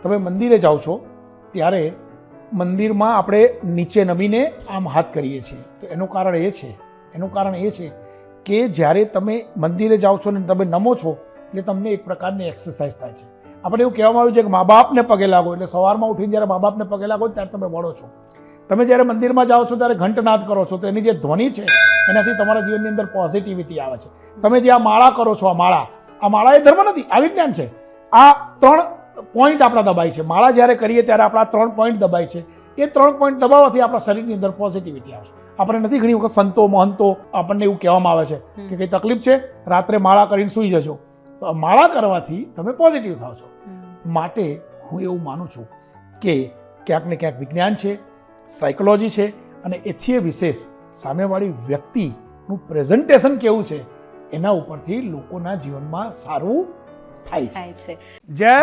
તમે મંદિરે જાઓ છો ત્યારે મંદિરમાં આપણે નીચે નમીને આમ હાથ કરીએ છીએ. તો એનું કારણ એ છે કે જ્યારે તમે મંદિરે જાઓ છો ને તમે નમો છો એટલે તમને એક પ્રકારની એક્સરસાઇઝ થાય છે. આપણે એવું કહેવામાં આવ્યું છે કે મા બાપને પગે લાગો, એટલે સવારમાં ઉઠીને જ્યારે મા બાપને પગે લાગો ત્યારે તમે વળો છો. તમે જ્યારે મંદિરમાં જાઓ છો ત્યારે ઘંટનાદ કરો છો, તો એની જે ધ્વનિ છે એનાથી તમારા જીવનની અંદર પોઝિટિવિટી આવે છે. તમે જે આ માળા કરો છો, આ માળા એ ધર્મ નથી, આ વિજ્ઞાન છે. આ 3 પોઈન્ટ આપણા દબાય છે. માળા જ્યારે કરીએ ત્યારે આપણા 3 પોઈન્ટ દબાય છે. એ 3 પોઈન્ટ દબાવવાથી આપણા શરીરની અંદર પોઝિટિવિટી આવશે. આપણે નથી ઘણી વખત સંતો મહંતો આપણને એવું કહેવામાં આવે છે કે કંઈ તકલીફ છે, રાત્રે માળા કરીને સૂઈ જજો. તો માળા કરવાથી તમે પોઝિટિવ થાવ છો. માટે હું એવું માનું છું કે ક્યાંક ને ક્યાંક વિજ્ઞાન છે, સાયકોલોજી છે, અને એથી વિશેષ સામેવાળી વ્યક્તિનું પ્રેઝન્ટેશન કેવું છે એના ઉપરથી લોકોના જીવનમાં સારું થાય છે. જય